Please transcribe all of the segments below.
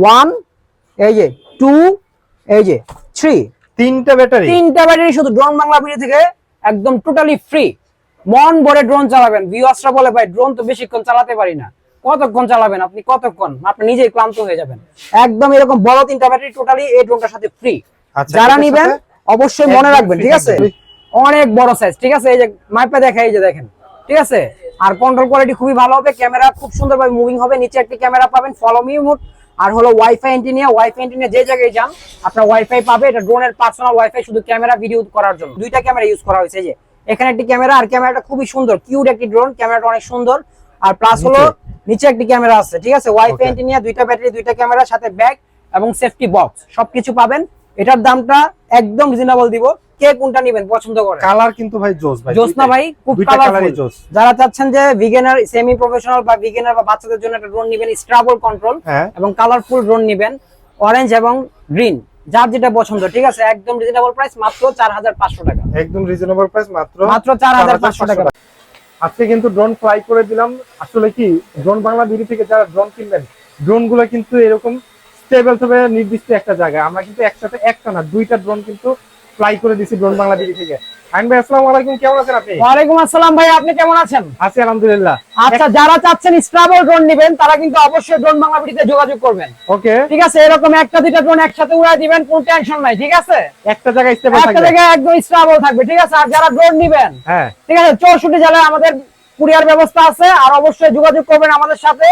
1 এই যে 2 এই যে 3 তিনটা ব্যাটারি শুধু ড্রোন বাংলা ভিডিও থেকে একদম টোটালি ফ্রি। মন ভরে ড্রোন চালাবেন। ভিউয়ার্সরা বলে ভাই ড্রোন তো বেশিক্ষণ চালাতে পারি না। কতক্ষণ চালাবেন আপনি? কতক্ষণ? আপনি নিজেই ক্লান্ত হয়ে যাবেন। একদম এরকম বড় তিনটা ব্যাটারি টোটালি এই ড্রোনটার সাথে ফ্রি। যারা নেবেন অবশ্যই মনে রাখবেন, ঠিক আছে? অনেক বড় সাইজ, ঠিক আছে? এই যে মাইপে দেখা, এই যে দেখেন, ঠিক আছে? আর কন্ট্রোল কোয়ালিটি খুবই ভালো হবে, ক্যামেরা খুব সুন্দরভাবে মুভিং হবে। নিচে একটি ক্যামেরা পাবেন, ফলো মি মোড, আর হলো ওয়াইফাই এন্টিনিয়া যে জায়গায় যান আপনার ওয়াইফাই পাবে। এটা ড্রোনের পার্সোনাল ওয়াইফাই, শুধু ক্যামেরা ভিডিও করার জন্য। দুইটা ক্যামেরা ইউজ করা হয়েছে। যে এখানে একটি ক্যামেরা, আর ক্যামেরাটা খুবই সুন্দর, কিউট একটি ড্রোন, ক্যামেরাটা অনেক সুন্দর। আর প্লাস হলো নিচে একটি ক্যামেরা আছে, ঠিক আছে? ওয়াইফাই এন্টিনিয়া, দুইটা ব্যাটারি, দুইটা ক্যামেরা, সাথে ব্যাগ এবং সেফটি বক্স সবকিছু পাবেন। এটার দামটা একদম রিজনেবল দিব। কে কোনটা নেবেন পছন্দ করে? কালার কিন্তু ভাই জোস ভাই, জোস না ভাই, খুব কালারফুল। যারা চাচ্ছেন যে বিগিনার, সেমি প্রফেশনাল বা বিগিনার বা বাচ্চাদের জন্য একটা ড্রোন নেবেন, স্ট্রাবল কন্ট্রোল এবং কালারফুল ড্রোন নেবেন, অরেঞ্জ এবং গ্রিন, যার যেটা পছন্দ, ঠিক আছে? একদম রিজনেবল প্রাইস, মাত্র 4500 টাকা। একদম রিজনেবল প্রাইস, মাত্র 4500 টাকা। আজকে কিন্তু ড্রোন ফ্লাই করে দিলাম। আসলে কি, ড্রোন বাংলা ভিডিও থেকে যারা ড্রোন কিনবেন, ড্রোন গুলো কিন্তু এরকম স্টেবল হবে নির্দিষ্ট একটা জায়গায়। আমরা কিন্তু একসাথে একটা না দুইটা ড্রোন কিন্তু ফ্লাই করে দিছি ড্রোন বাংলা ভিডিও থেকে। আইন ভাই আসসালামু আলাইকুম, কেমন আছেন আপনি? ওয়ালাইকুম আসসালাম ভাই, আপনি কেমন আছেন? আছি আলহামদুলিল্লাহ। আচ্ছা, যারা চাচ্ছেন স্ট্রাবল ড্রোন নেবেন তারা কিন্তু অবশ্যই ড্রোন বাংলা ভিডিওতে যোগাযোগ করবেন। ওকে, ঠিক আছে? এরকম একটা দুইটা ড্রোন একসাথে উড়াই দিবেন, কোনো টেনশন নাই, ঠিক আছে? একটা জায়গায় স্টেবল থাকবে, একটা জায়গায় একদম স্ট্রাবল থাকবে, ঠিক আছে? আর যারা ড্রোন নেবেন, হ্যাঁ, ঠিক আছে, 64 জেলায় আমাদের কুরিয়ার ব্যবস্থা আছে। আর অবশ্যই যোগাযোগ করবেন আমাদের সাথে।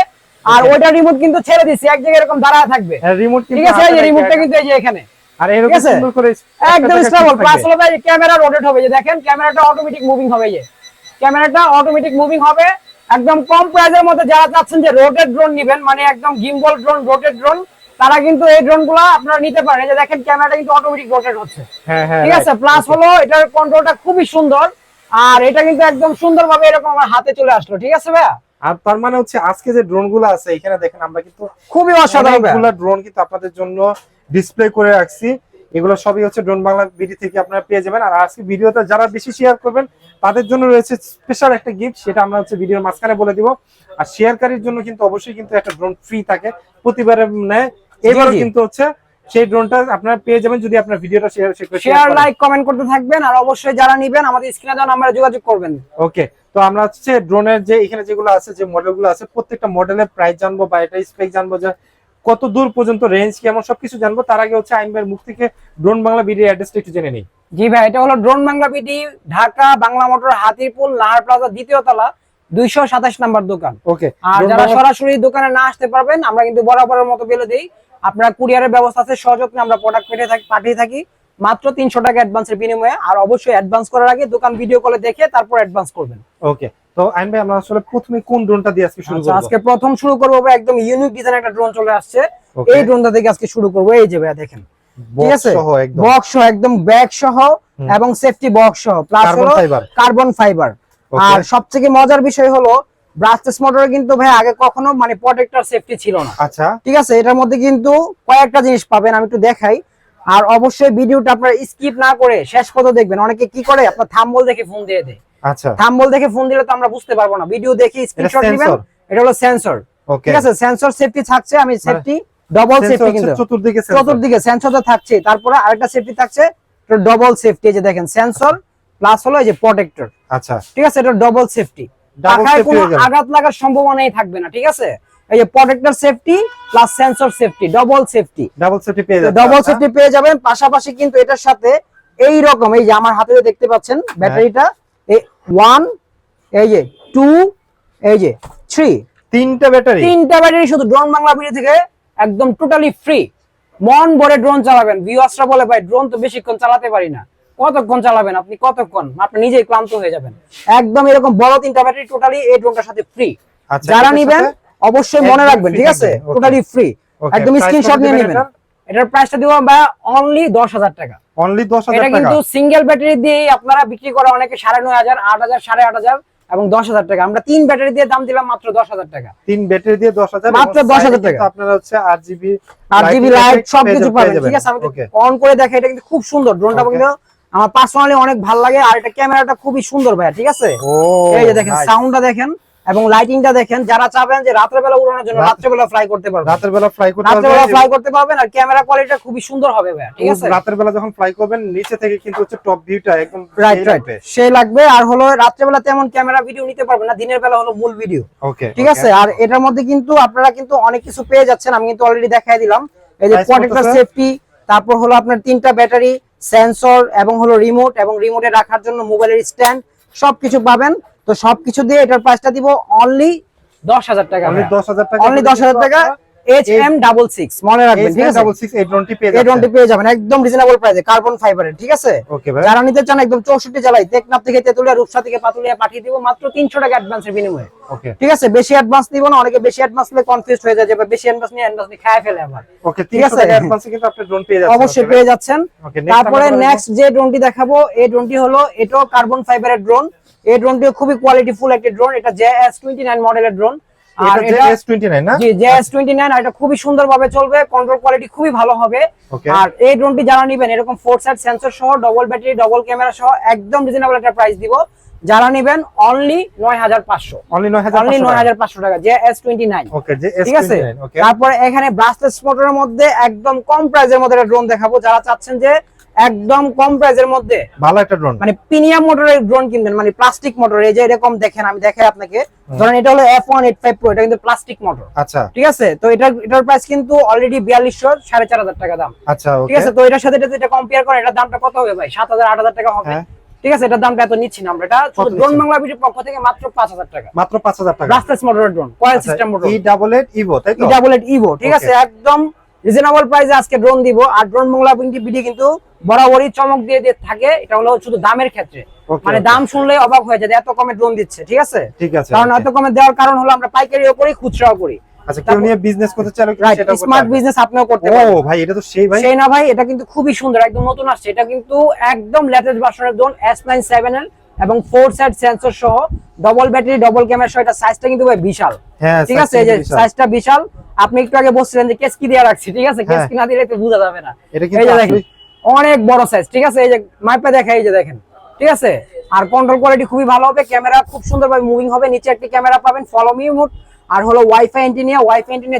আর ওইটা রিমোট কিন্তু ছেড়ে দিছি, এক জায়গায় এরকম দাঁড়ায় থাকবে, রিমোট, ঠিক আছে? এই যে রিমোটটা কিন্তু এই যে এখানে, আর এরকম সুন্দর করে একদম স্টেবল। প্লাস হলো ভাই ক্যামেরা রোটেট হবে, যে দেখেন ক্যামেরাটা অটোমেটিক মুভিং হবে। এই যে ক্যামেরাটা অটোমেটিক মুভিং হবে। একদম কম প্রাইসের মধ্যে যারা চাচ্ছেন যে রোটেট ড্রোন নেবেন, মানে একদম গিম্বল ড্রোন, রোটেট ড্রোন, তারা কিন্তু এই ড্রোনগুলো আপনারা নিতে পারেন। এই যে দেখেন ক্যামেরাটা কিন্তু অটোমেটিক রোটেট হচ্ছে, ঠিক আছে? প্লাস হলো এটার কন্ট্রোলটা খুবই সুন্দর। আর এটা কিন্তু একদম সুন্দরভাবে এরকম আমার হাতে চলে আসলো, ঠিক আছে ভাইয়া? আর তার মানে হচ্ছে আজকে যে ড্রোন গুলো আছে এখানে দেখেন, আমরা কিন্তু খুবই অসাধারণ ড্রোন কিন্তু আপনাদের জন্য ডিসপ্লে করে রাখছি। এগুলো সবই হচ্ছে ড্রোন বাংলা ভিডিও থেকে আপনারা পেয়ে যাবেন। আর আজকে ভিডিওটা যারা বেশি শেয়ার করবেন তাদের জন্য রয়েছে স্পেশাল একটা গিফট, সেটা আমরা হচ্ছে ভিডিওর মাঝখানে বলে দিব। আর শেয়ারকারীর জন্য কিন্তু অবশ্যই কিন্তু একটা ড্রোন ফ্রি থাকে প্রতিবারের ন্যায়। এবারও কিন্তু হচ্ছে সেই ড্রোনটা আপনারা পেয়ে যাবেন যদি আপনার ভিডিওটা শেয়ার, লাইক, কমেন্ট করতে থাকবেন। আর অবশ্যই যারা নেবেন আমাদের স্ক্রিনে দেওয়া নম্বরে যোগাযোগ করবেন। ওকে, তো আমরা হচ্ছে ড্রোনের যে এখানে যেগুলো আছে, যে মডেলগুলো আছে, প্রত্যেকটা মডেলের প্রাইস জানবো বা এটা স্পেক জানবো, যে কত দূর পর্যন্ত রেঞ্জ কেমন সবকিছু জানবো। তার আগে হচ্ছে আইন ভাইয়ের মুখ থেকে ড্রোন বাংলা ভিডিও অ্যাড্রেসটা একটু জেনে নিই। জি ভাই, এটা হলো drone Bangla BD, Dhaka Bangla motor, Hatirpool, Nahar plaza, দ্বিতীয় তলা, 227 নাম্বার দোকান। ওকে, আর যারা সরাসরি দোকানে না আসতে পারবেন, আমরা কিন্তু বরাবরের মতো বলে দেই, আপনারা কুরিয়ারের ব্যবস্থা আছে, সযত্নে আমরা প্রোডাক্ট পাঠিয়ে থাকি মাত্র 300 টাকা অ্যাডভান্সের বিনিময়ে। আর অবশ্যই অ্যাডভান্স করার আগে দোকান ভিডিও কলে দেখে তারপর অ্যাডভান্স করবেন। ওকে, তো আইন ভাই আমরা আসলে প্রথমে কোন ড্রোনটা দিয়ে আজকে শুরু করব? আজকে প্রথম শুরু করব একদম ইউনিক ডিজাইন একটা ড্রোন চলে আসছে, এই ড্রোনটা থেকে আজকে শুরু করব। এই যে ভাইয়া দেখেন, ঠিক আছে? বক্স সহ, একদম ব্যাগ সহ এবং সেফটি বক্স সহ, প্লাস হলো কার্বন ফাইবার। আর সবথেকে মজার বিষয় হলো ব্রাশলেস মোটরে কিন্তু ভাই আগে কখনো মানে প্রোটেক্টর সেফটি ছিল না। আচ্ছা, ঠিক আছে? এটার মধ্যে কিন্তু কয়েকটা জিনিস পাবেন, আমি একটু দেখাই। আর অবশ্যই ভিডিওটা আপনারা স্কিপ না করে শেষ পর্যন্ত দেখবেন। অনেকে কি করে, আপনার থাম্বনেল দেখে ফোন দিয়ে দেয়। আচ্ছা, থাম্বনেল দেখে ফোন দিলে তো আমরা বুঝতে পারবো না, ভিডিও দেখে স্ক্রিনশট নেবেন। এটা হলো সেন্সর, ঠিক আছে? সেন্সর সেফটি থাকছে, আমি সেফটি ডাবল সেফটি, কিন্তু চতুর্দিকে সেন্সরটা থাকছে। তারপরে আরেকটা সেফটি থাকছে, এটা ডাবল সেফটি। এই যে দেখেন সেন্সর প্লাস হলো এই যে প্রোটেক্টর। আচ্ছা, ঠিক আছে? এটা ডাবল সেফটি, টাকায় কোনো আঘাত লাগার সম্ভাবনাই থাকবে না, ঠিক আছে? এই যে protector safety plus sensor safety, double safety পেয়ে যাবেন। পাশাপাশি কিন্তু এটার সাথে এই রকম, এই যে আমার হাতে দেখতে পাচ্ছেন ব্যাটারিটা, 1 এই যে 2 এই যে 3 তিনটা ব্যাটারি শুধু ড্রোন বাংলা ভিডিও থেকে একদম টোটালি ফ্রি। মন ভরে ড্রোন চালাবেন। ভিউয়ার্সরা বলে ভাই ড্রোন তো বেশিক্ষণ চালাতে পারি না। কতক্ষণ চালাবেন আপনি? কতক্ষণ? আপনি নিজেই ক্লান্ত হয়ে যাবেন। একদম এরকম বড় তিনটা ব্যাটারি টোটালি এই ড্রোনটার সাথে ফ্রি। যারা নেবেন অবশ্যই মনে রাখবেন, ঠিক আছে? টোটালি ফ্রি, একদম স্ক্রিনশট নিয়ে নেবেন। এটার প্রাইসটা দিব ভাই অনলি 10,000 টাকা। এটা কিন্তু সিঙ্গেল ব্যাটারি দিয়ে আপনারা বিক্রি করে অনেকে 9,500, 8,000, 8,500 এবং 10,000 টাকা। আমরা 3 ব্যাটারি দিয়ে দাম দিলাম মাত্র 10,000 টাকা। 3 ব্যাটারি দিয়ে 10,000, মাত্র 10,000 টাকা। আপনারা হচ্ছে RGB লাইট সবকিছু পাবেন, ঠিক আছে? আমি অন করে দেখাই, এটা কিন্তু খুব সুন্দর ড্রোনটা, কিন্তু আমার পার্সোনালি অনেক ভালো লাগে। আর এটা ক্যামেরাটা খুবই সুন্দর ভাই, ঠিক আছে? এই যে দেখেন সাউন্ডটা দেখেন, এবং লাইটিংটা দেখেন, যারা চাবেন যে রাতের বেলা উড়ানোর জন্য রাতের বেলা ফ্লাই করতে পারবেন, রাতের বেলা ফ্লাই করতে রাতের বেলা ফ্লাই করতে পারবেন। আর ক্যামেরা কোয়ালিটিটা খুবই সুন্দর হবে ভাই, ঠিক আছে? রাতের বেলা যখন ফ্লাই করবেন নিচে থেকে কিন্তু হচ্ছে টপ ভিউটা একদম রাইট সেই লাগবে। আর হলো রাতের বেলা তেমন ক্যামেরা ভিডিও নিতে পারবেন না, দিনের বেলা হলো মূল ভিডিও। ওকে, ঠিক আছে। আর এটার মধ্যে কিন্তু আপনারা কিন্তু অনেক কিছু পেয়ে যাচ্ছেন, আমি কিন্তু অলরেডি দেখাই দিলাম। এই যে প্রোটেক্টর সেফটি, তারপর হলো আপনার 3টা ব্যাটারি, সেন্সর এবং হলো রিমোট, এবং রিমোটে রাখার জন্য মোবাইলের স্ট্যান্ড, সবকিছু পাবেন। তো সবকিছু দিয়ে এটার প্রাইসটা দিব অনলি 10,000 টাকা। অনলি 10,000 টাকা, অনলি 10,000 টাকা। HM66 মনে রাখবেন, ঠিক আছে? HM66 এই ড্রোনটি পেয়ে যাবেন একদম রিজনেবল প্রাইসে, কার্বন ফাইবারের, ঠিক আছে? ওকে ভাই, যারা নিতে চান একদম 64 জেলায়, টেকনাফ থেকে তেতুলিয়া, রূপসা থেকে পাতুলিয়া পাঠিয়ে দিব মাত্র 300 টাকা অ্যাডভান্সের বিনিময়ে। ওকে, ঠিক আছে। বেশি অ্যাডভান্স দিব না, অনেকে বেশি অ্যাডভান্স নিলে কনফিউজ হয়ে যায় যে বেশি অ্যাডভান্স নিয়ে খায় ফেলে আবার। ওকে, 300 টাকা অ্যাডভান্সে কিন্তু আপনি ড্রোন পেয়ে যাচ্ছেন, অবশ্যই পেয়ে যাচ্ছেন। তারপরে নেক্সট যে ড্রোনটি দেখাবো, এই ড্রোনটি হলো এটাও কার্বন ফাইবারের ড্রোন। এই ড্রোনটিও খুবই কোয়ালিটিফুল একটা ড্রোন, এটা JS29 মডেলের ড্রোন। আর এটা JS29 না? জি, JS29। আর এটা খুবই সুন্দরভাবে চলবে, কন্ট্রোল কোয়ালিটি খুবই ভালো হবে। আর এই ড্রোনটি যারা নেবেন এরকম 4 সাইড সেন্সর সহ, ডবল ব্যাটারি, ডবল ক্যামেরা সহ একদম রিজনেবল একটা প্রাইস দিব। যারা নেবেন অনলি 9,500, অনলি 9,500 টাকা JS29। ওকে, ঠিক আছে। JS29। ওকে, তারপরে এখানে ব্রাসলেস মোটরের মধ্যে একদম কম প্রাইসের মধ্যে একটা ড্রোন দেখাবো, যারা চাচ্ছেন যে একদম কম প্রাইসের মধ্যে ভালো একটা ড্রোন, মানে প্রিমিয়াম মোটরের ড্রোন কিনবেন, মানে প্লাস্টিক মোটর। এই যে এরকম দেখেন, আমি দেখাই আপনাকে। ধরেন এটা হলো F185 Pro, এটা কিন্তু প্লাস্টিক মোটর। আচ্ছা, ঠিক আছে। তো এটার প্রাইস কিন্তু অলরেডি 4200, 4,500 টাকা দাম। আচ্ছা, ঠিক আছে। তো এটার সাথে এটা কম্পেয়ার করেন, এটার দামটা কত হবে ভাই? 7,000 8,000 টাকা হবে। ঠিক আছে। এটার দামটা এত নিচ্ছি না আমরা, এটা ড্রোন বাংলা ভিডিওর পক্ষ থেকে মাত্র 5,000 টাকা, মাত্র 5,000 টাকা। ব্রাসলেস মোটরের drone, coil system motor, E88 Evo, তাই তো? E88 Evo। ঠিক আছে। একদম রিজনেবল প্রাইসে আজকে ড্রোন দিব। আর ড্রোন বাংলা ভিডিও কিন্তু বরাবরই চমক দিয়ে থাকে। এটা হলো শুধু দামের ক্ষেত্রে, মানে দাম শুনলেই অবাক হয়ে যায় এত কমে ড্রোন দিচ্ছে। ঠিক আছে। কারণ এত কমে দেওয়ার কারণ হলো আমরা পাইকারিও করি, খুচরাও করি। আচ্ছা, কেউ নিয়ে বিজনেস করতে চাইলে সেটা স্মার্ট বিজনেস আপনিও করতে পারেন। ও ভাই, এটা তো সেই না ভাই, এটা কিন্তু খুবই সুন্দর, একদম নতুন আসছে। এটা কিন্তু একদম লেটেস্ট ভার্সনের ড্রোন, S97L এবং 4 সাইড সেন্সর সহ, ডবল ব্যাটারি, ডবল ক্যামেরা সহ। এটা সাইজটা কিন্তু ভাই বিশাল। ঠিক আছে। এই যে সাইজটা বিশাল। আপনি একটু আগে বলছিলেন যে কেস কি দিয়ে রাখছি, ঠিক আছে? কেস কি না দিলে তো বোঝা যাবে না। এই যে দেখেন অনেক বড় সাইজ। ঠিক আছে। এই যে মাইপে দেখা, এই যে দেখেন। ঠিক আছে। আর কন্ট্রোল কোয়ালিটি খুবই ভালো হবে, ক্যামেরা খুব সুন্দরভাবে মুভিং হবে। নিচে একটি ক্যামেরা পাবেন, ফলো মি মোড। আর হলো ওয়াইফাই এন্টিনিয়া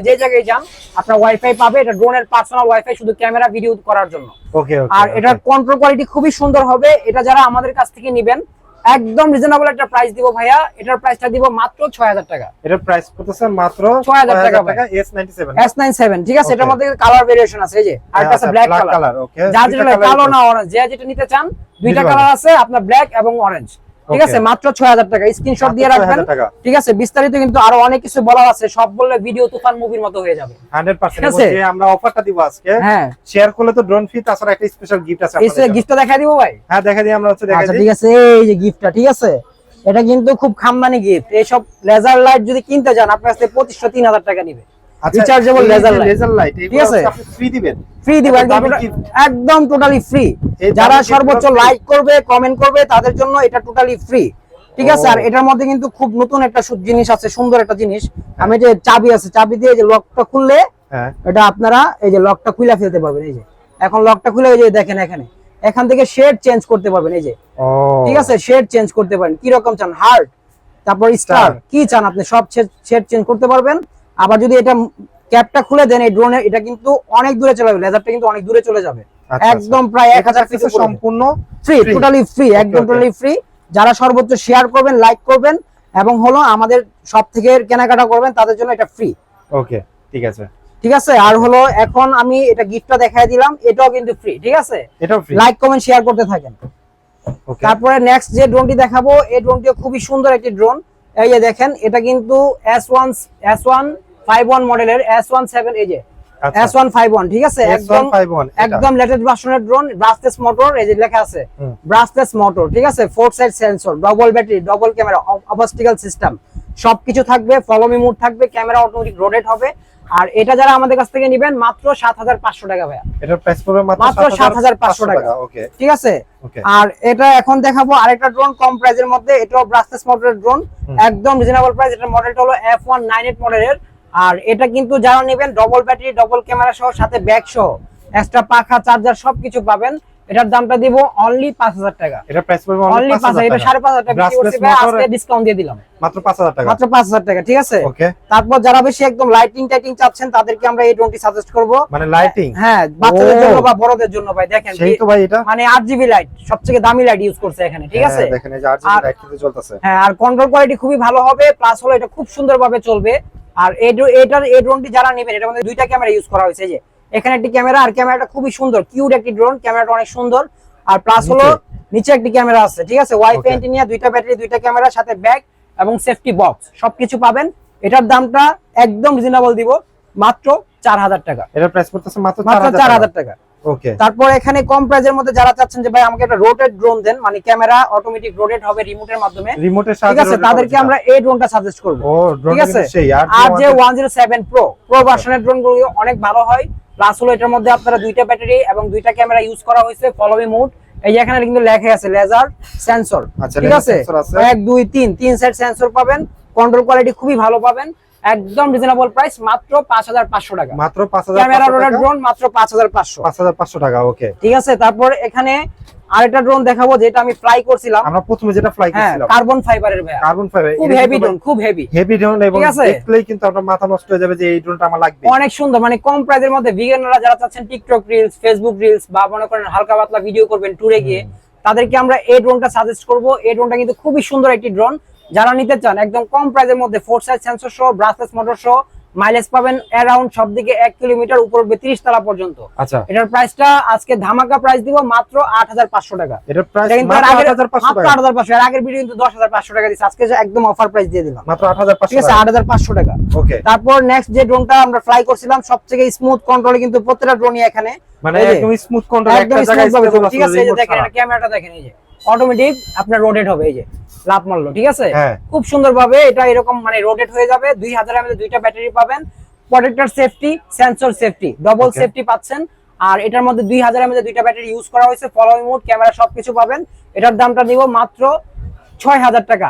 যে জায়গায় যান আপনার ওয়াইফাই পাবে। এটা ড্রোনের পার্সোনাল ওয়াইফাই, শুধু ক্যামেরা ভিডিও করার জন্য। ওকে, আর এটার কন্ট্রোল কোয়ালিটি খুবই সুন্দর হবে। এটা যারা আমাদের কাছ থেকে নেবেন একদম রিজনেবল একটা প্রাইস দিব ভাইয়া। এটার প্রাইসটা দিব মাত্র 6,000 টাকা। এটার প্রাইস পড়তেছে মাত্র 6,000 টাকা। S97। ঠিক আছে। এটার মধ্যে কালার ভেরিয়েশন আছে, এই যে আরেকটা আছে ব্ল্যাক কালার। ওকে, যার যেটা কালো না অরেঞ্জ, যেটা নিতে চান, দুইটা কালার আছে আপনার, ব্ল্যাক এবং অরেঞ্জ। ঠিক আছে। মাত্র 6,000 টাকা, স্ক্রিনশট দিয়ে রাখবেন। ঠিক আছে। বিস্তারিত কিন্তু আরো অনেক কিছু বলার আছে, সব বললে ভিডিও তুফান মুভির মতো হয়ে যাবে। 100% যে আমরা অফারটা দিব আজকে, হ্যাঁ, শেয়ার করলে তো ড্রোন ফ্রি, তাছাড়া একটা স্পেশাল গিফট আছে। এই গিফটটা দেখাই দিব ভাই? হ্যাঁ, দেখাই দিই আমরা, হচ্ছে দেখাই দিই। ঠিক আছে। এই যে গিফটটা, ঠিক আছে, এটা কিন্তু খুব খামদানি গিফট। এই সব লেজার লাইট যদি কিনতে যান আপনার কাছে 2500-3000 টাকা নিবে। রিচার্জেবল লেজার লাইট, ঠিক আছে, আপনি ফ্রি দিবেন। ফ্রি দিব, একদম টোটালি ফ্রি। যারা সর্বোচ্চ লাইক করবে, কমেন্ট করবে, তাদের জন্য এটা টোটালি ফ্রি। ঠিক আছে। আর এটার মধ্যে কিন্তু খুব নতুন একটা জিনিস আছে, সুন্দর একটা জিনিস। আমি যে চাবি আছে, চাবি দিয়ে যে লকটা খুললে এটা আপনারা এই যে লকটা খুলে ফেলতে পারবেন। এই যে এখন লকটা খুলে, এই যে দেখেন এখান থেকে শেড চেঞ্জ করতে পারবেন। এই যে, ঠিক আছে, শেড চেঞ্জ করতে পারেন, কি রকম চান, হার্ট, তারপর স্টার, কি চান আপনি, সব শেড চেঞ্জ করতে পারবেন। আবার যদি এটা ক্যাপটা খুলে দেন এই ড্রোনের, এটা কিন্তু অনেক দূরে চলে যাবে, লেজারটা কিন্তু অনেক দূরে চলে যাবে। একদম প্রায় 1000 ফিট, সম্পূর্ণ ফ্রি, টোটালি ফ্রি, একদম টোটালি ফ্রি। যারা সর্বোচ্চ শেয়ার করবেন, লাইক করবেন এবং হলো আমাদের সব থেকে কেনাকাটা করবেন, তাদের জন্য এটা ফ্রি। ওকে, ঠিক আছে। ঠিক আছে। আর হলো এখন আমি এটা গিফটটা দেখাই দিলাম, এটাও কিন্তু ফ্রি। ঠিক আছে। এটাও ফ্রি, লাইক কমেন্ট শেয়ার করতে থাকেন। তারপরে নেক্সট যে ড্রোনটি দেখাবো, এই ড্রোনটিও খুবই সুন্দর একটি ড্রোন। এই যে দেখেন, এটা কিন্তু S151 মডেলের, S17, এই যে S151। ঠিক আছে। একদম লেটেস্ট ভার্সনের ড্রোন, ব্রাসলেস মোটর, এই যে লেখা আছে ব্রাসলেস মোটর। ঠিক আছে। 4 side sensor, double battery, double camera, obstacle system সবকিছু থাকবে, ফলো মি মোড থাকবে, ক্যামেরা অটোমেটিক রোটেট হবে। আর এটা যারা আমাদের কাছ থেকে নেবেন মাত্র 7,500 টাকা ভাইয়া। এটার প্রাইস পড়বে মাত্র 7,500 টাকা। ওকে, ঠিক আছে। আর এটা এখন দেখাবো আরেকটা ড্রোন কম প্রাইসের মধ্যে, এটাও ব্রাসলেস মোটরের ড্রোন, একদম রিজনেবল প্রাইস। এটার মডেলটা হলো F198 মডেলের। আর এটা কিন্তু যারা নেবেন ডবল ব্যাটারি, ডবল ক্যামেরা সহ, সাথে ব্যাগ সহ, এক্সট্রা পাখা, চার্জার সবকিছু পাবেন। এটার দামটা দিব অনলি 5000 টাকা। এটা প্রাইস পড়বে অনলি 5000, এটা 5500 টাকা বিক্রি করছি ভাই, আজকে ডিসকাউন্ট দিয়ে দিলাম মাত্র 5000 টাকা, মাত্র 5000 টাকা, ঠিক আছে। ওকে। তারপর যারা বেশি একদম লাইটিং টাইটিং চাচ্ছেন তাদেরকে আমরা এই ড্রোনটি সাজেস্ট করব। মানে লাইটিং, হ্যাঁ, বাচ্চাদের জন্য বা বড়দের জন্য ভাই। দেখেন সেই তো ভাই, এটা মানে 8GB লাইট, সবথেকে দামি লাইট ইউজ করছে এখানে, ঠিক আছে। দেখেন এই যে 8GB লাইট কিন্তু চলতেছে। হ্যাঁ, আর কন্ট্রোল কোয়ালিটি খুবই ভালো হবে, প্লাস হলো এটা খুব সুন্দরভাবে চলবে। আর এই ড্রোনটি যারা নেবেন, এটার মধ্যে দুইটা ক্যামেরা ইউজ করা হয়েছে, যে এখানে একটি ক্যামেরা, আর ক্যামেরাটা খুবই সুন্দর, কিউট একটি ড্রোন, ক্যামেরাটা অনেক সুন্দর। আর প্লাস হলো নিচে একটি ক্যামেরা আছে, ঠিক আছে, ওয়াইফাই অ্যান্টেনা, দুইটা ব্যাটারি, দুইটা ক্যামেরা, সাথে ব্যাগ এবং সেফটি বক্স সবকিছু পাবেন। এটার দামটা একদম রিজনেবল দিব, মাত্র 4000 টাকা। এটার প্রাইস পড়তেছে মাত্র 4000 টাকা। ওকে। তারপর এখানে কম প্রাইসের মধ্যে যারা চাচ্ছেন যে ভাই আমাকে একটা রোটেট ড্রোন দেন, মানে ক্যামেরা অটোমেটিক রোটেট হবে রিমোটের মাধ্যমে, রিমোটের ঠিক আছে, তাদেরকে আমরা এই ড্রোনটা সাজেস্ট করব। ও ড্রোন ঠিক আছে, সেই আর যে 107 প্রো ভার্সনের ড্রোনগুলো অনেক ভালো হয়। প্লাস হলো এটার মধ্যে আপনারা দুইটা ব্যাটারি এবং দুইটা ক্যামেরা ইউজ করা হয়েছে, ফলো মি মোড। এই যে এখানে কিন্তু লেখা আছে লেজার সেন্সর, ঠিক আছে, 1 2 3 তিন সেট সেন্সর পাবেন। কন্ট্রোল কোয়ালিটি খুবই ভালো পাবেন, একদম রিজনেবল প্রাইস, মাত্র 5500 টাকা। মাত্র 5500 ক্যামেরা রোটেট ড্রোন মাত্র 5500 টাকা। ওকে, ঠিক আছে। তারপর এখানে আরেকটা ড্রোন দেখাবো, যেটা আমি ফ্লাই করছিলাম। আমরা প্রথমে যেটা ফ্লাই করছিলাম, কার্বন ফাইবারের ভাই, কার্বন ফাইবার, খুব হেভি ড্রোন, খুব হেভি ড্রোন, এবং দেখলেই কিন্তু আপনার মাথা নষ্ট হয়ে যাবে যে এই ড্রোনটা আমার লাগবে। অনেক সুন্দর, মানে কম প্রাইসের মধ্যে বিগিনাররা যারা চাচ্ছেন টিকটক রিলস, ফেসবুক রিলস, বা মনে করেন হালকা পাতলা ভিডিও করবেন ট্যুরে গিয়ে, তাদেরকে আমরা এই ড্রোনটা সাজেস্ট করব। এই ড্রোনটা কিন্তু খুবই সুন্দর একটি ড্রোন, যারা নিতে চান একদম কম প্রাইসের মধ্যে, 4 সাইজ সেন্সর সহ, ব্রাসলেস মোটর সহ, মাইলেজ পাবেন অ্যারাউন্ড সবদিকে 1 কিলোমিটার, উপর 30 তলা পর্যন্ত। আচ্ছা, এটার প্রাইসটা আজকে ধামাকা প্রাইস দিব মাত্র 8500 টাকা। এটার প্রাইস মাত্র 8500 টাকা। এর আগের ভিডিও কিন্তু 10500 টাকা দিছি, আজকে একদম অফার প্রাইস দিয়ে দিলাম, মাত্র 8500, ঠিক আছে, 8500 টাকা। ওকে। তারপর নেক্সট যে ড্রোনটা আমরা ফ্লাই করছিলাম, সবথেকে স্মুথ কন্ট্রোলে, কিন্তু প্রত্যেকটা ড্রোনই এখানে মানে একদম স্মুথ কন্ট্রোল, একদম স্মুথ ভাবে, ঠিক আছে। এই যে দেখেন, এটা ক্যামেরাটা দেখেন, এই যে অটোমেটিক আপনার রোটেট হবে, এই যে লাভ মারলো, ঠিক আছে, খুব সুন্দরভাবে এটা এরকম মানে রোটেট হয়ে যাবে। 2000 mAh দুইটা ব্যাটারি পাবেন, protector safety, sensor safety, double safety পাচ্ছেন। আর এটার মধ্যে 2000 mAh দুইটা ব্যাটারি ইউজ করা হয়েছে, ফলো মি মোড, ক্যামেরা সবকিছু পাবেন। এটার দামটা দিব মাত্র 6000 টাকা।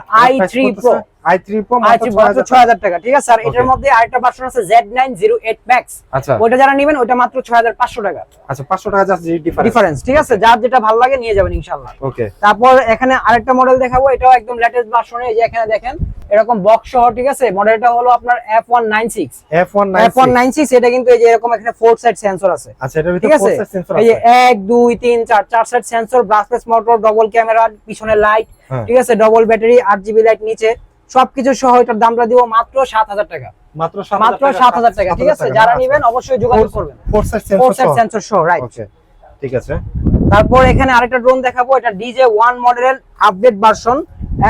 i3 Pro মাত্র 6000 টাকা, ঠিক আছে। আর এটার মধ্যে আরেকটা ভার্সন আছে Z908 Max, আচ্ছা, ওটা যারা নেবেন ওটা মাত্র 6500 টাকা। আচ্ছা, 500 টাকা জাস্ট ডিফারেন্স, ঠিক আছে, যার যেটা ভালো লাগে নিয়ে যাবেন ইনশাআল্লাহ। ওকে। তারপর এখানে আরেকটা মডেল দেখাবো, এটাও একদম লেটেস্ট ভার্সনে, এই যে এখানে দেখেন এরকম বক্স সহ, ঠিক আছে। মডেলটা হলো আপনার F196, এটা কিন্তু এই যে এরকম এখানে 4 সাইড সেন্সর আছে। আচ্ছা, এটার ভিতরে 4 সাইড সেন্সর আছে, এই যে 1 2 3 4 side sensor, brushless motor, double camera, পিছনে লাইট, ঠিক আছে, ডাবল ব্যাটারি, 8GB লাইট নিচে, সবকিছু সহ এটার দামটা দিব মাত্র 7000 টাকা। মাত্র 7000 টাকা, ঠিক আছে। যারা নেবেন অবশ্যই যোগাযোগ করবেন, 4 সাইড সেন্সর সহ, রাইট। ওকে, ঠিক আছে। তারপর এখানে আরেকটা ড্রোন দেখাবো, এটা DJ1 মডেলের আপডেট ভার্সন,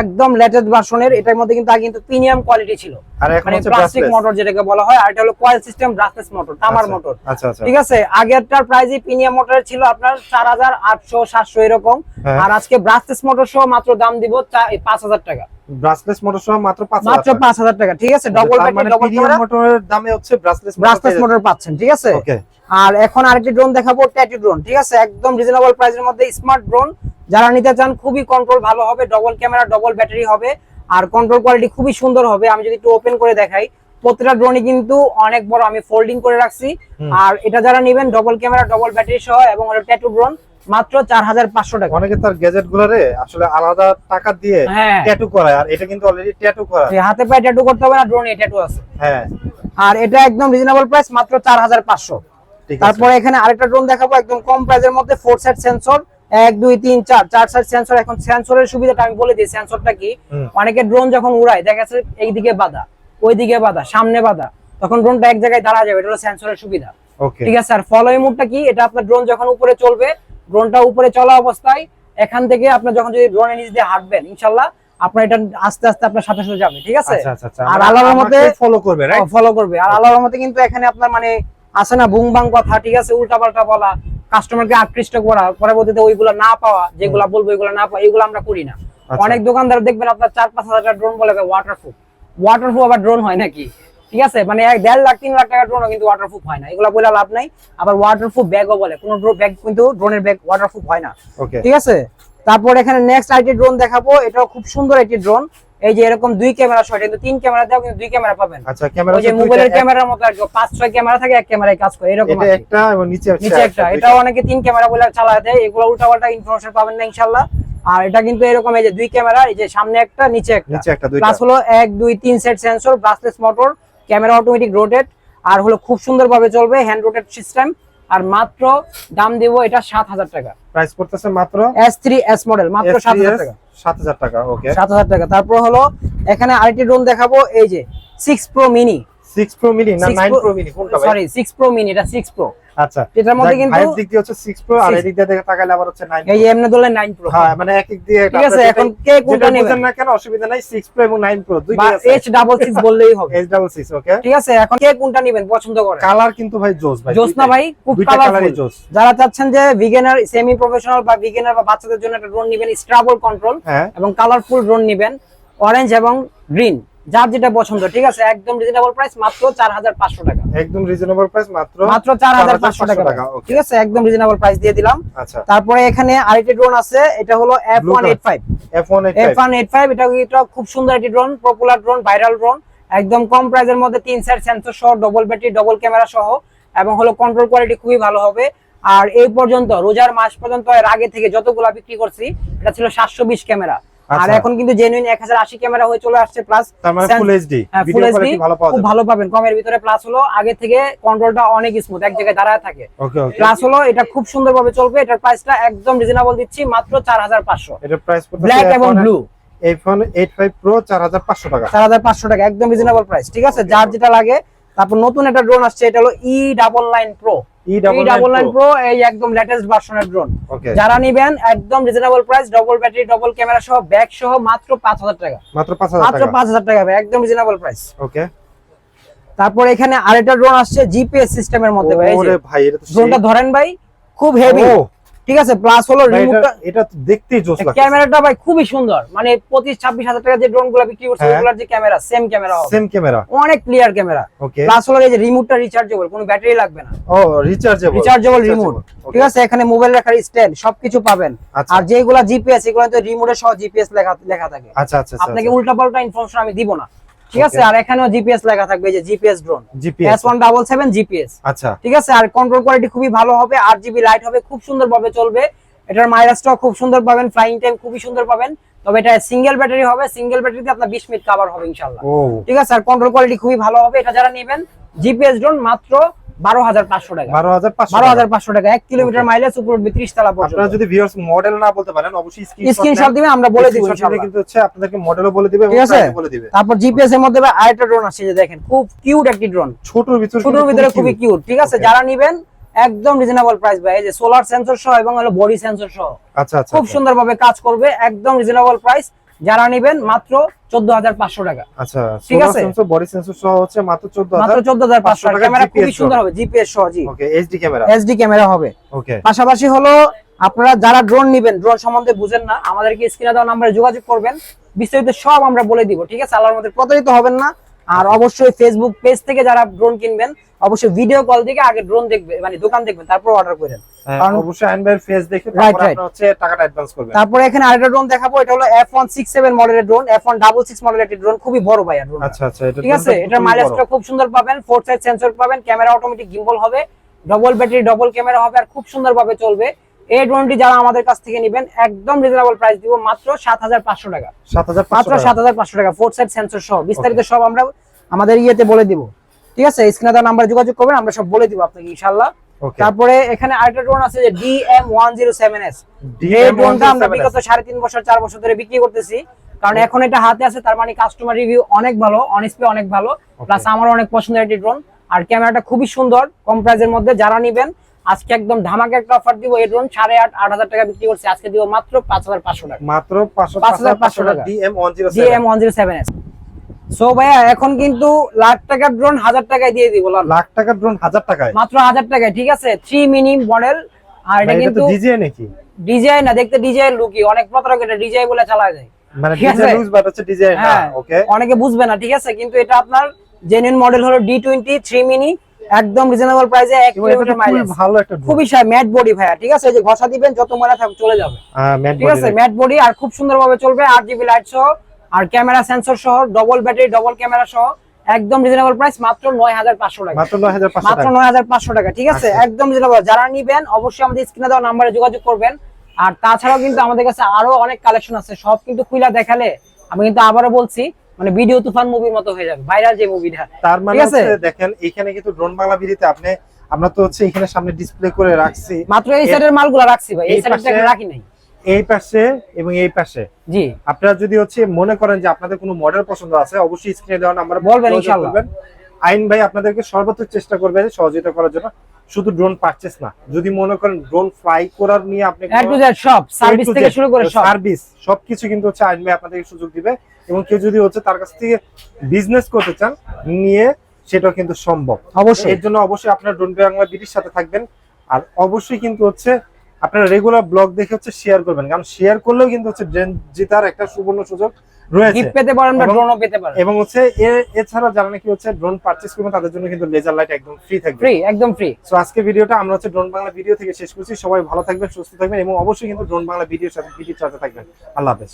একদম লেটেস্ট ভার্সনের। এটার মধ্যে কিন্তু আগে কিন্তু প্রিমিয়াম কোয়ালিটি ছিল, আর এখন হচ্ছে প্লাস্টিক মোটর যেটাকে বলা হয়, আর এটা হলো কয়েল সিস্টেম ব্রাসলেস মোটর, তামার মোটর। আচ্ছা, আচ্ছা, ঠিক আছে। আগেরটার প্রাইসই প্রিমিয়াম মোটর ছিল আপনার 4800 700 এরকম, আর আজকে ব্রাসলেস মোটর সহ মাত্র দাম দিব 5000 টাকা। ব্রাসলেস মোটর সহ মাত্র 5000 টাকা, ঠিক আছে। ডাবল ব্যাটারি, ডাবল ক্যামেরা, মোটরের দামে হচ্ছে ব্রাসলেস মোটর পাচ্ছেন, ঠিক আছে। ওকে। আর এখন আরেকটি ড্রোন দেখাবো, ট্যাটু ড্রোন, ঠিক আছে, একদম রিজনেবল প্রাইসের মধ্যে স্মার্ট ড্রোন, যারা নিতে চান খুবই কন্ট্রোল ভালো হবে, ডাবল ক্যামেরা, ডাবল ব্যাটারি হবে, আর কন্ট্রোল কোয়ালিটি খুবই সুন্দর হবে। আমি যদি একটু ওপেন করে দেখাই, প্রত্যেকটা ড্রোনই কিন্তু অনেক বড়, আমি ফোল্ডিং করে রাখছি। আর এটা যারা নেবেন ডাবল ক্যামেরা, ডাবল ব্যাটারি সহ, এবং ট্যাটু ড্রোন মাত্র 4500 টাকা। অনেকে তার গ্যাজেট গুলারে আসলে আলাদা টাকা দিয়ে ট্যাটু করায়, আর এটা কিন্তু অলরেডি ট্যাটু করা, হাতে পায়ে ট্যাটু করতে হবে না, ড্রোনে ট্যাটু আছে। হ্যাঁ, আর এটা একদম রিজনেবল প্রাইস, মাত্র 4500। তারপরে এখানে আরেকটা ড্রোন দেখাবো, একদম কম প্রাইসের মধ্যে, 4 সাইড সেন্সর, 1 2 3 4 সাইড সেন্সর। এখন সেন্সরের সুবিধাটা আমি বলে দিই, সেন্সরটা কি, অনেকে ড্রোন যখন উড়ায় দেখা যাচ্ছে এইদিকে বাধা, ওইদিকে বাধা, সামনে বাধা, তখন ড্রোনটা এক জায়গায় দাঁড়া যাবে, এটা হলো সেন্সরের সুবিধা, ঠিক আছে। আর ফলো মি মোডটা কি, এটা আপনার ড্রোন যখন উপরে চলবে, ড্রোনটা উপরে চলা অবস্থায় এখান থেকে আপনার যখন যদি ড্রোনের নিচ দিয়ে হাঁটবেন, ইনশাআল্লাহ আপনার এটা আস্তে আস্তে আপনার সাথে সাথে যাবে, ঠিক আছে। আর আল্লাহর রহমতে ফলো করবে, রাইট, ফলো করবে। আর আল্লাহর রহমতে কিন্তু এখানে আপনার মানে আছে না বুং বাং কথা, ঠিক আছে, উল্টা পাল্টা বলা, কাস্টমারকে আকৃষ্ট করা, পরবর্তীতে ওইগুলো না পাওয়া, যেগুলা বলবো ওইগুলো না পাওয়া, এগুলো আমরা করি না। অনেক দোকানদার দেখবেন আপনার 4-5 হাজার টাকা ড্রোন বলে ওয়াটারপ্রুফ আবার ড্রোন হয় নাকি, ঠিক আছে, মানে 1.5 লাখ 3 লাখ টাকা ড্রোনও কিন্তু ওয়াটারপ্রুফ হয় না, এগুলো বলে লাভ নাই। আবার ওয়াটারপ্রুফ ব্যাগও বলে, কোনো ব্যাগ কিন্তু ড্রোনের ব্যাগ ওয়াটারপ্রুফ হয় না, ঠিক আছে। তারপর এখানে নেক্সট আইটি ড্রোন দেখাবো, এটাও খুব সুন্দর একটি ড্রোন, এই যে এরকম দুই ক্যামেরা শট, কিন্তু তিন ক্যামেরা দাও কিন্তু দুই ক্যামেরা পাবেন। আচ্ছা, ক্যামেরা ওই যে মোবাইলের ক্যামেরার মতো আর 5-6 ক্যামেরা থাকে, এক ক্যামেরায় কাজ করে এরকম। এটা একটা এবং নিচে একটা, এটাও অনেকে তিন ক্যামেরা বলে চালায় দেয়, এগুলো উল্টাপাল্টা ইনফরমেশন পাবেন না ইনশাআল্লাহ। আর এটা কিন্তু এরকম এই যে দুই ক্যামেরা, এই যে সামনে একটা নিচে একটা, প্লাস হলো 1 2 3 set sensor, brushless motor, camera automatic rotate, আর হলো খুব সুন্দর ভাবে চলবে হ্যান্ড রোটেট সিস্টেম। আর মাত্র দাম দেব এটা 7000 টাকা, প্রাইস পড়তেছে মাত্র S3s মডেল, মাত্র 7000 টাকা। 7000 টাকা, ওকে 7000 টাকা। তারপর হলো এখানে আরেকটি ড্রোন দেখাবো, এই যে 6 Pro mini। 6 Pro mini না 9 Pro mini কোনটা ভাই? সরি 6 Pro mini, এটা 6 Pro। আচ্ছা, এটার মধ্যে কিন্তু ভাইয়ের দিক দিয়ে হচ্ছে 6 Pro আর এদিক দিয়ে তাকালে আবার হচ্ছে 9 Pro। এই যে এমনি ধরলে 9 Pro। হ্যাঁ, মানে এক এক দিয়ে ঠিক আছে। এখন কে কোনটা নেবেন বুঝেন না কেন, অসুবিধা নাই, 6 Pro এবং 9 Pro দুইটাই আছে, H66 বললেই হবে, H66, ওকে ঠিক আছে। এখন কে কোনটা নেবেন পছন্দ করেন? কালার কিন্তু ভাই জোস ভাই, জোস না ভাই, খুব কালারফুল। যারা চাচ্ছেন যে বিগিনার, সেমি প্রফেশনাল বা বিগিনার বা বাচ্চাদের জন্য একটা ড্রোন নেবেন স্ট্রাবল কন্ট্রোল এবং কালারফুল ড্রোন নেবেন, অরেঞ্জ এবং গ্রিন, যার যেটা পছন্দ, ঠিক আছে। একদম রিজনেবল প্রাইস, মাত্র 4500 টাকা। একদম রিজনেবল প্রাইস, মাত্র 4500 টাকা, ঠিক আছে। একদম রিজনেবল প্রাইস দিয়ে দিলাম। আচ্ছা, তারপরে এখানে আরেকটি ড্রোন আছে, এটা হলো F185। এটা খুব সুন্দর একটি drone, popular drone, viral drone, একদম কম প্রাইসের মধ্যে 3 সেট সেন্সর সহ, ডবল ব্যাটারি, ডবল ক্যামেরা সহ, এবং হলো কন্ট্রোল কোয়ালিটি খুবই ভালো হবে। আর এই পর্যন্ত রোজার মাস পর্যন্ত এর আগে থেকে যতগুলো বিক্রি করছি, এটা ছিল 720 ক্যামেরা, আর এখন কিন্তু জেনুইন 1080 ক্যামেরা হয়ে চলে আসছে, plus full HD video quality ভালো পাওয়া যাবে, খুব ভালো পাবেন কমের ভিতরে। প্লাস হলো আগে থেকে কন্ট্রোলটা অনেক স্মুথ, এক জায়গায় দাঁড়ায় থাকে। প্লাস হলো এটা খুব সুন্দরভাবে চলবে। এটার প্রাইসটা একদম রিজনেবল দিচ্ছি, মাত্র 4500। এটার প্রাইস পড়ছে ব্ল্যাক এবং ব্লু iPhone 85 Pro 4500 টাকা, 4500 টাকা, একদম রিজনেবল প্রাইস, ঠিক আছে। যার যেটা লাগে। তারপর নতুন একটা ড্রোন আসছে, এটা হলো E99 Pro। E99 Pro এই একদম লেটেস্ট ভার্সনের ড্রোন, যারা নেবেন একদম reasonable price, double battery, double camera সহ, ব্যাক সহ, মাত্র 5000 টাকা, মাত্র 5000 টাকা ভাই, একদম রিজনেবল প্রাইস। ওকে। তারপর এখানে আরেকটা ড্রোন আসছে জিপিএস সিস্টেমের মধ্যে ভাই, ওরে ভাই এটা তো ড্রোনটা ধরেন ভাই, খুব হেভি, ঠিক আছে। প্লাস হলো রিমোটটা, এটা তো দেখতেই জোস লাগে, ক্যামেরাটা ভাই খুবই সুন্দর, মানে 25-26 হাজার টাকা যে ড্রোনগুলো বিক্রি করছে ওগুলোর যে ক্যামেরা, সেম ক্যামেরা, অনেক ক্লিয়ার ক্যামেরা। প্লাস হলো এই যে রিমোটটা রিচার্জেবল, কোনো ব্যাটারি লাগবে না। ও, রিচার্জেবল রিমোট, ঠিক আছে। এখানে মোবাইল রাখার স্ট্যান্ড সবকিছু পাবেন। আর যেগুলা জিপিএস, এগুলো তো রিমোটের সহ জিপিএস লেখা থাকে। আচ্ছা, আপনাকে উল্টাপাল্টা ইনফরমেশন আমি দিব না, ঠিক আছে। আর এখানেও জিপিএস লেখা থাকবে, যে জিপিএস ড্রোন, S177 জিপিএস, আচ্ছা, ঠিক আছে। আর কন্ট্রোল কোয়ালিটি খুবই ভালো হবে, 8GB লাইট হবে, খুব সুন্দরভাবে চলবে। এটার মাইলেজটাও খুব সুন্দর পাবেন, ফ্লাইং টাইম খুবই সুন্দর পাবেন। তবে এটা সিঙ্গেল ব্যাটারি হবে, সিঙ্গেল ব্যাটারিতে আপনার 20 মিনিট কভার হবে ইনশাআল্লাহ, ঠিক আছে। আর কন্ট্রোল কোয়ালিটি খুবই ভালো হবে। এটা যারা নেবেন জিপিএস ড্রোন, মাত্র 12500 টাকা, 12500 টাকা, 1 কিলোমিটার মাইলেজ, উপর 30 তলা পর্যন্ত। আপনারা যদি ভিউয়ার্স মডেল না বলতে পারেন, অবশ্যই স্ক্রিনশট দিবেন, আমরা বলে দিব ইনশাআল্লাহ, কিন্তু হচ্ছে আপনাদেরকে মডেলও বলে দিবে এবং প্রাইসও বলে দিবে। তারপর জিপিএস এর মধ্যে আরেকটা ড্রোন আছে, যে দেখেন খুব কিউট একটি ড্রোন, ছোটর ভিতরে খুবই কিউট, ঠিক আছে। যারা নেবেন একদম রিজনেবল প্রাইস ভাই, এই যে সোলার সেন্সর সহ এবং হলো বডি সেন্সর সহ, আচ্ছা, খুব সুন্দরভাবে কাজ করবে, একদম রিজনেবল প্রাইস। যারা নেবেন মাত্র 14500 টাকা, আচ্ছা। ঠিক আছে, সেন্সর বডি সেন্সর সহ হচ্ছে মাত্র 14500 টাকা। ক্যামেরা খুবই সুন্দর হবে, জিপিএস সহ, জি, ওকে, এইচডি ক্যামেরা হবে, ওকে। পাশাপাশি হলো আপনারা যারা ড্রোন নেবেন, ড্রোন সম্বন্ধে বুঝেন না, আমাদেরকে স্ক্রিনে দেওয়া নম্বরে যোগাযোগ করবেন, বিস্তারিত সব আমরা বলে দিব, ঠিক আছে। আল্লাহর মধ্যে প্রতারিত হবেন না। আর অবশ্যই ফেসবুক পেজ থেকে যারা ড্রোন কিনবেন, অবশ্যই ভিডিও কল থেকে আগে ড্রোন দেখবেন, মানে দোকান দেখবেন, তারপর অর্ডার করেন, কারণ অবশ্যই আইনবার ফেস দেখে তারপর আপনারা হচ্ছে টাকাটা অ্যাডভান্স করবেন। তারপর এখানে আরেকটা ড্রোন দেখাবো, এটা হলো F167 মডেলের ড্রোন, F166 মডেলের একটি ড্রোন, খুবই বড় ভাই ড্রোন, আচ্ছা, এটা ঠিক আছে। এটার মাইলেজটা খুব সুন্দর পাবেন, 4 সাইড সেন্সর পাবেন, ক্যামেরা অটোমেটিক গিম্বল হবে, ডবল ব্যাটারি, ডবল ক্যামেরা হবে, আর খুব সুন্দরভাবে চলবে। এই ড্রোনটি যারা আমাদের কাছ থেকে নেবেন, একদম রিজনেবল প্রাইস দিব, মাত্র 7500 টাকা, মাত্র 7500 টাকা, 4 সাইড সেন্সর সহ। বিস্তারিত সব আমরা আমাদের ইয়েতে বলে দিব, ঠিক আছে। স্ক্রিনে দেওয়া নাম্বারে যোগাযোগ করবেন, আমরা সব বলে দিব আপনাকে ইনশাআল্লাহ। তারপরে এখানে আরেকটা ড্রোন আছে, যে DM107S। এই ড্রোনটা আমরা বিগত 3.5 বছর 4 বছর ধরে বিক্রি করতেছি, কারণ এখন এটা হাতে আছে, তার মানে কাস্টমার রিভিউ অনেক ভালো, অনেস্টলি অনেক ভালো, প্লাস আমার অনেক পছন্দের একটি ড্রোন। আর ক্যামেরাটা খুবই সুন্দর, কম প্রাইসের মধ্যে। যারা নেবেন আজকে একদম ধামাকা একটা অফার দিব, এই ড্রোন 8,500 টাকা বিক্রি করছে, আজকে দিব মাত্র 5500 টাকা, মাত্র 5500 টাকা, DM107S। সো ভাইয়া এখন কিন্তু লাখ টাকার ড্রোন 1000 টাকায় দিয়ে দিব, লাখ টাকার ড্রোন 1000 টাকায়, মাত্র 1000 টাকায়, ঠিক আছে। 3 মিনি মডেল। আর এটা কিন্তু ডিজিআই নাকি? ডিজিআই না, দেখতে ডিজিআই লুকই, অনেক প্রতারক এটা ডিজিআই বলে চালায় যায়, মানে ডিজিআই লুজ বাট হচ্ছে ডিজিআই না, ওকে। অনেকে বুঝবে না, ঠিক আছে, কিন্তু এটা আপনার জেনুইন মডেল হলো D20 3 মিনি, একদম রিজনেবল প্রাইসে, 1 কিলোমিটার মাইলেজ, ভালো একটা ড্রোন, খুবই ম্যাট বডি ভাইয়া, ঠিক আছে। এই যে ঘষা দিবেন, যত ময়লা থাকবে চলে যাবে, ঠিক আছে, ম্যাট বডি, আর খুব সুন্দরভাবে চলবে, 8GB লাইট সহ, আর ক্যামেরা সেন্সর সহ ডবল ব্যাটারি ডবল ক্যামেরা সহ একদম রিজনেবল প্রাইস মাত্র 9500 টাকা, মাত্র 9500 টাকা। ঠিক আছে, একদম রিজনেবল। যারা নিবেন অবশ্যই আমাদের স্ক্রিনে দেওয়া নম্বরে যোগাযোগ করবেন। আর তাছাড়াও কিন্তু আমাদের কাছে আরো অনেক কালেকশন আছে, সব কিন্তু খুলে দেখালে আমি কিন্তু আবারও বলছি মানে ভিডিও তুফান মুভির মতো হয়ে যাবে, ভাইরাল যে মুভিটা। তার মানে হচ্ছে দেখেন এখানে কিন্তু ড্রোন বাংলা ভিডিওতে আপনি আমরা তো হচ্ছে এখানে সামনে ডিসপ্লে করে রাখছি, মাত্র এই সাইডের মালগুলো রাখছি ভাই, এই সাইডটা রাখি নাই, এই পাশে এবং এই পাশে। জি, আপনারা যদি হচ্ছে মনে করেন যে আপনাদের কোনো মডেল পছন্দ আছে অবশ্যই স্ক্রিনে দেওয়া নাম্বারে বলবেন ইনশাআল্লাহ। আইন ভাই আপনাদেরকে সর্বোচ্চ চেষ্টা করবে সহযোগিতা করার জন্য। শুধু ড্রোন পারচেজ না, যদি মনে করেন ড্রোন ফ্লাই করার নিয়ে আপনি এ টু জেড সব সার্ভিস থেকে শুরু করে সব সার্ভিস সবকিছু কিন্তু হচ্ছে আইন ভাই আপনাদেরকে সুযোগ দিবে। এবং কেউ যদি হচ্ছে তার কাছ থেকে বিজনেস করতে চান নিয়ে সেটাও কিন্তু সম্ভব অবশ্যই। এর জন্য অবশ্যই আপনারা ড্রোন বাংলা বিডির সাথে থাকবেন। আর অবশ্যই কিন্তু হচ্ছে আপনারা রেগুলার ব্লগ দেখে হচ্ছে শেয়ার করবেন, কারণ শেয়ার করলেও কিন্তু হচ্ছে ড্রোন জেতার একটা সুবর্ণ সুযোগ রয়েছে, গিফট পেতে পারেন বা ড্রোনও পেতে পারেন। এবং হচ্ছে এছাড়া যারা নাকি হচ্ছে ড্রোন পারচেজ করবেন তাদের জন্য কিন্তু লেজার লাইট একদম ফ্রি থাকবে, ফ্রি, একদম ফ্রি। সো আজকে ভিডিওটা আমরা হচ্ছে ড্রোন বাংলা ভিডিও থেকে শেষ করছি। সবাই ভালো থাকবেন, সুস্থ থাকবেন এবং অবশ্যই কিন্তু ড্রোন বাংলা ভিডিওর সাথে থাকবেন। আল্লাহ হাফেজ।